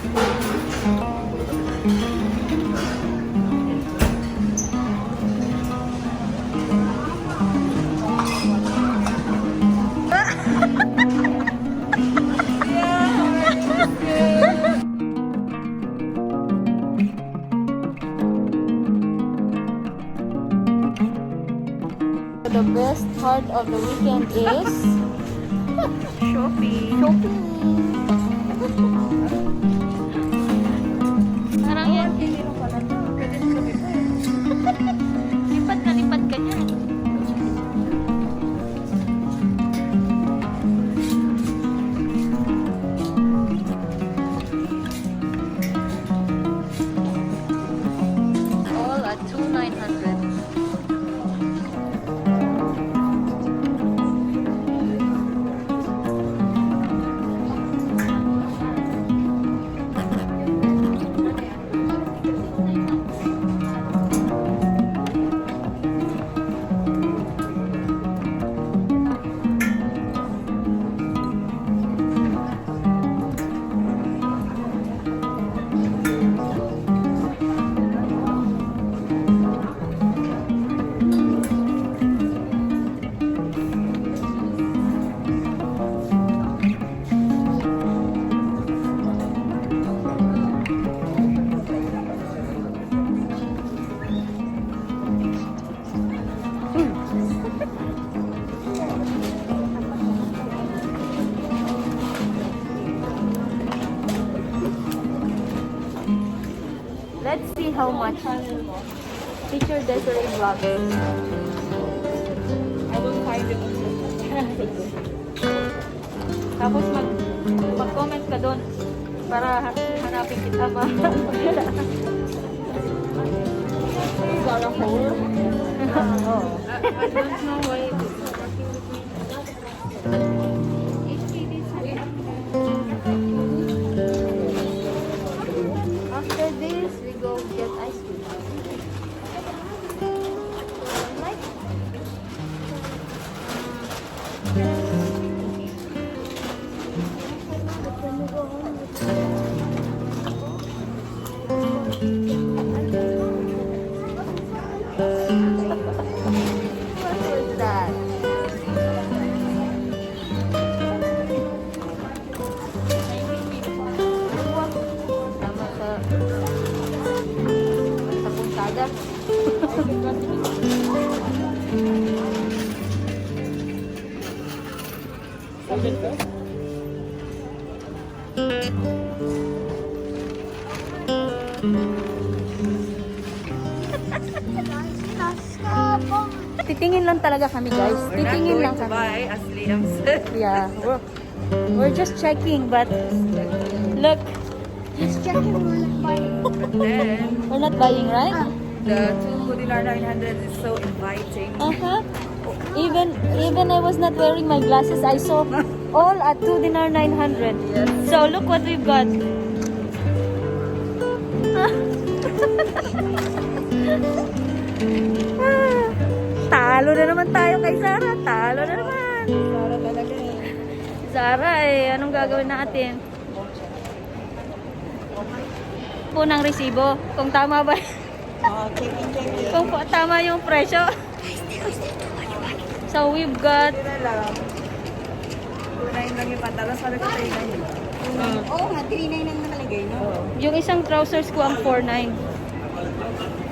The best part of the weekend is Shopping. shopping. Parang yan. Lipat ka niya. All at 2,900. Let's see how much. Teacher Desiree vlogger. I will find it. Tapos mag-comment ka doon para hanapin kita ba. Zara hole. Oh. I don't know why it is After this, we go get ice cream. Like? What was that? Tama sa punsada. Titingin lang talaga kami, guys. Titingin lang kami. buy, as Liam said. Yeah, we're just checking, but look, Just checking, we're not buying. But then, we're not buying, right? the 2 dinar 900 is so inviting. Even I was not wearing my glasses. I saw all at 2 dinar 900. Yes. So look what we've got. Talo na naman tayo kay Zara. Talo na naman. Zara talaga eh. Zara anong gagawin natin? Po ng resibo. Kung tama ba? Checking. Kung tama yung presyo. So we've got Hindi na lang. 2.9 lang yung pantalon. Sabi ko 3.9. Oo nga, 3.9 ang nakalagay, no? yung isang trousers ko ang 4.9.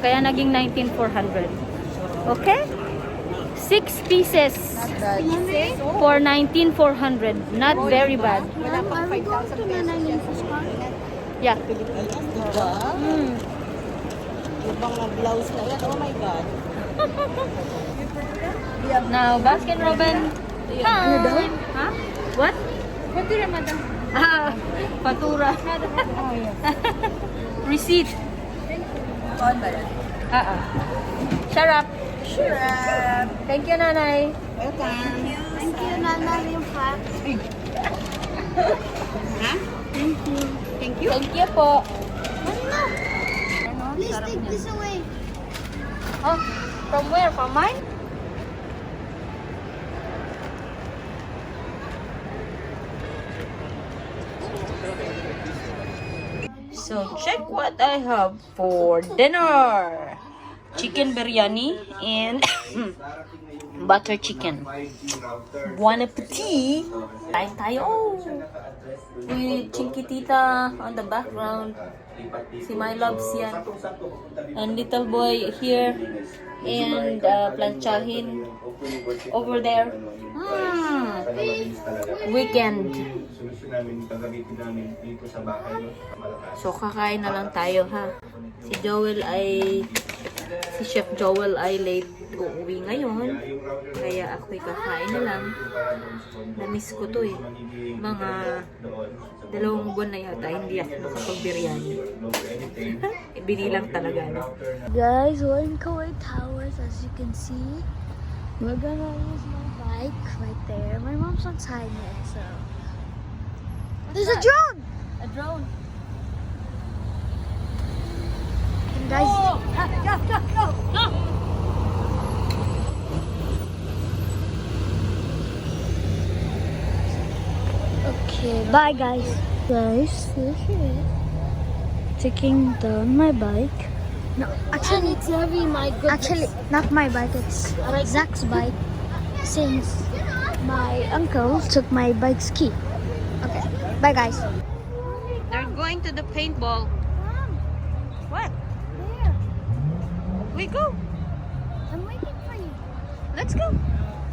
Kaya naging 19,400. Okay? 6 pieces for 19,400. Not very bad. Wala pang 5,000 pesos yan sa school. Yeah. Diba? Mm. Ibang blouse na yan. Oh my God. Now, Baskin Robin. Time. Huh? What? Fatura, madam. Ah, fatura. Receipt. On ba yan? Sharap. Sure. Thank you, Nanay. Welcome. Thank you, Nana, yung fat. Ha? Thank you. Thank you. Thank you po. Please take this away. Oh, from where? From mine? So check what I have for dinner. Chicken biryani and butter chicken. Bon appetit! Kain tayo! With Chinkitita on the background. Si My Loves yan. And little boy here. And planchahin over there. Weekend. So kakain na lang tayo ha. Si Chef Joel ay late uuwi ngayon. Kaya ako'y kakain na lang. Na-miss ko to eh. Mga 2 buwan na yata hindi ako nakapag-biryani. Binilang talaga. No? Guys, we're in Kuwait Towers, as you can see. We're gonna use my bike right there. My mom's outside yet, so. There's a drone! A drone. And guys, No! okay, bye guys. Guys, look here. Taking down my bike. No, actually, it's heavy, my goodness. Actually, not my bike, it's Zach's bike. Since my uncle took my bike's key. Okay, bye guys. They're going to the paintball. What? There. We go. I'm waiting for you. Let's go.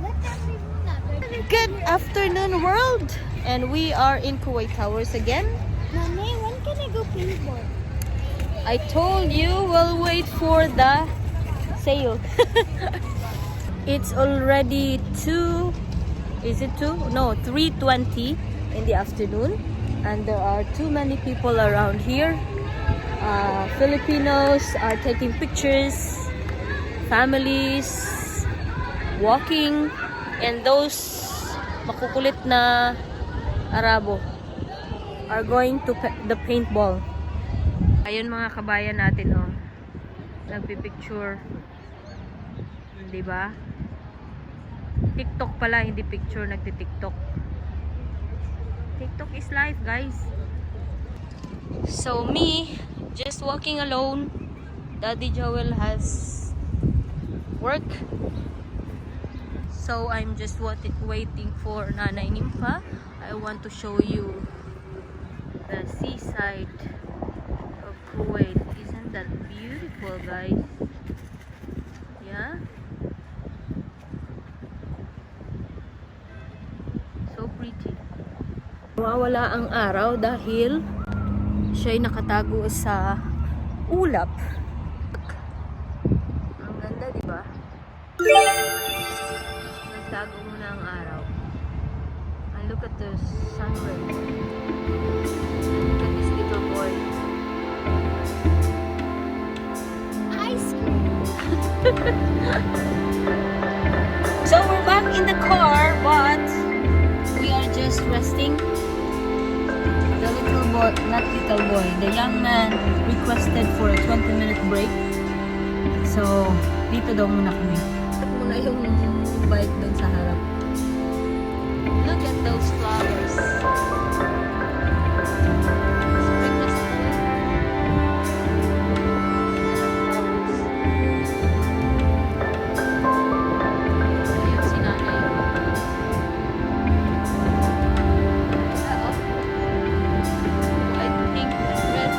Let them remove that. Good afternoon, world. And we are in Kuwait Towers again. Mommy, when can I go paintball? I told you we'll wait for the sale. It's already 2, is it 2? No, 3:20 in the afternoon. And there are too many people around here. Filipinos are taking pictures, families walking, and those makukulit na Arabo are going to the paintball. Ayun mga kabayan natin oh. Nagpi-picture. 'Di ba? TikTok pala, hindi picture, nagti-TikTok. TikTok is life, guys. So me, just walking alone. Daddy Joel has work. So I'm just waiting for Nanay Nimpa. I want to show you the seaside of Kuwait. Isn't that beautiful, guys? Yeah? So pretty. Nawawala ang araw dahil siya'y nakatago sa ulap. Ang ganda, di ba? Nagtago muna ang araw. And look at the sunrise. Look at this little boy. Ice cream. So we're back in the car, but we are just resting. The little boy, not little boy, the young man requested for a 20-minute break. So, dito daw muna kami. At muna yung bike doon sa harap. Look at those flowers. Spring na spring. Ayun si nanay. I think red.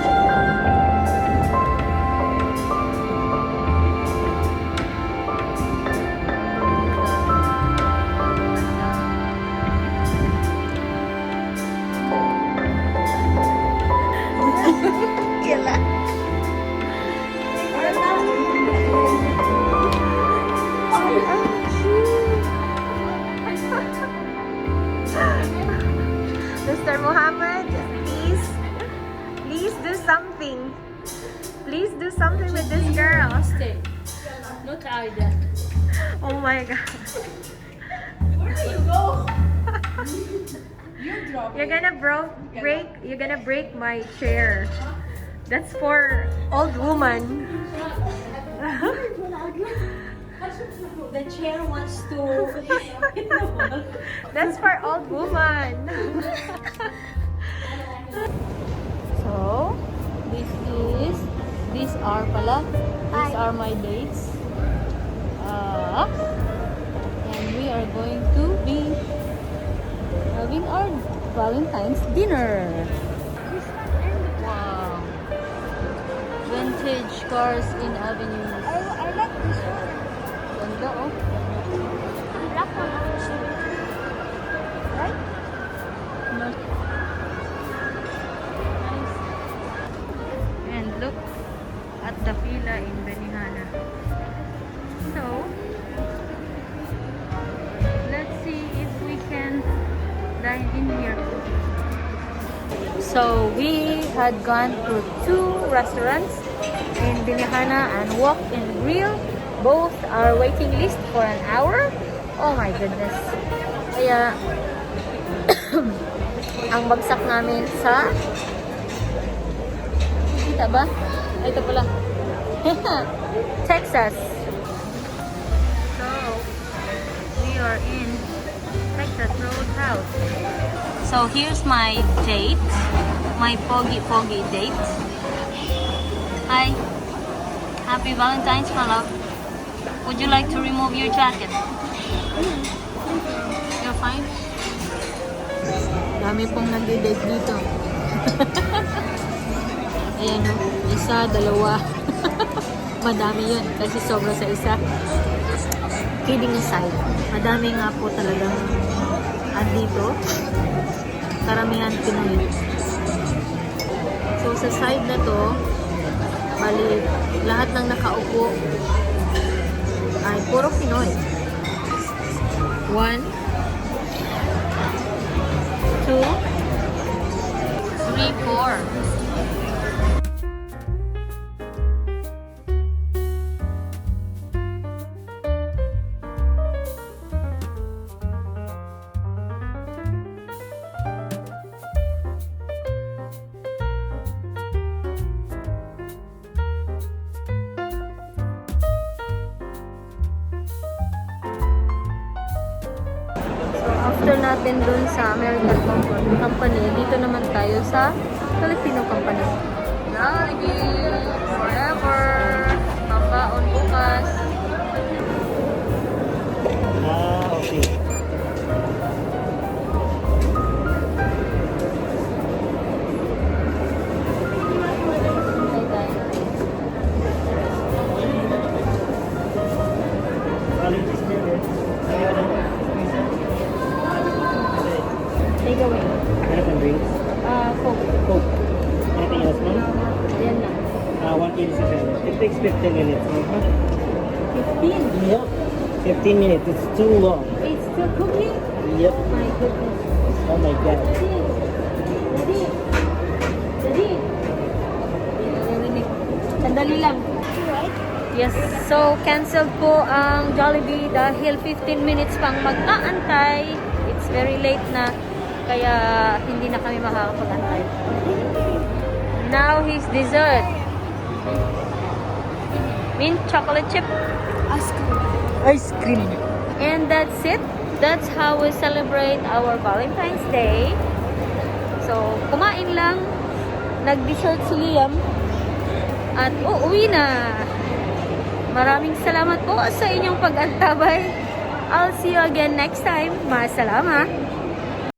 Mr. Muhammad, please do something. Please do something with this girl. Not Aida. Oh my god. Where do you go? You drop You're gonna break my chair. That's for old woman. The chair wants to. That's for old woman. So, These are my dates. And we are going to be having our Valentine's dinner. Wow. Vintage cars in avenues. I like this one. Ganda oh. The black one also. Right? Nice. And look at the fila in Benihana. So, let's see if we can dine in here. So, we had gone to 2 restaurants in Benihana and Walk and Grill. Both are waiting list for an hour. Oh my goodness. Kaya, ang bagsak namin sa kita ba? Ay, ito pala. Texas. So, we are in Texas Roadhouse. So, here's my date. My foggy date. Hi. Happy Valentine's, my love. Would you like to remove your jacket? You're fine? Dami pong nag-date dito. Ayan o. Isa, dalawa. Madami yun. Kasi sobra sa isa. Kidding aside. Madami nga po talagang andito. Karamihan Pinoy. So sa side na to, bali, lahat ng nakaupo ay puro Pinoy. 1, 2, 3, 4. After natin dun sa American company, dito naman tayo sa Filipino company. Jollibee! Forever! Pambaon bukas. Okay. Take away. Anything drinks? Coke. Coke. Anything else, ma'am? Ayan lang. 187. It takes 15 minutes. 15? Yep. 15 minutes. It's too long. It's still cooking? Yep. My goodness. Oh my god. Daddy! Daddy! Daddy! Sandali lang. Right? Yes. So, canceled po ang Jollibee dahil 15 minutes pang mag-aantay. It's very late na. Kaya, hindi na kami makakapag-antay. Now, his dessert. Mint chocolate chip. Ice cream. Ice cream. And that's it. That's how we celebrate our Valentine's Day. So, kumain lang. Nag-dessert si Liam. At uuwi na. Maraming salamat po sa inyong pag-antabay. I'll see you again next time. Masalama.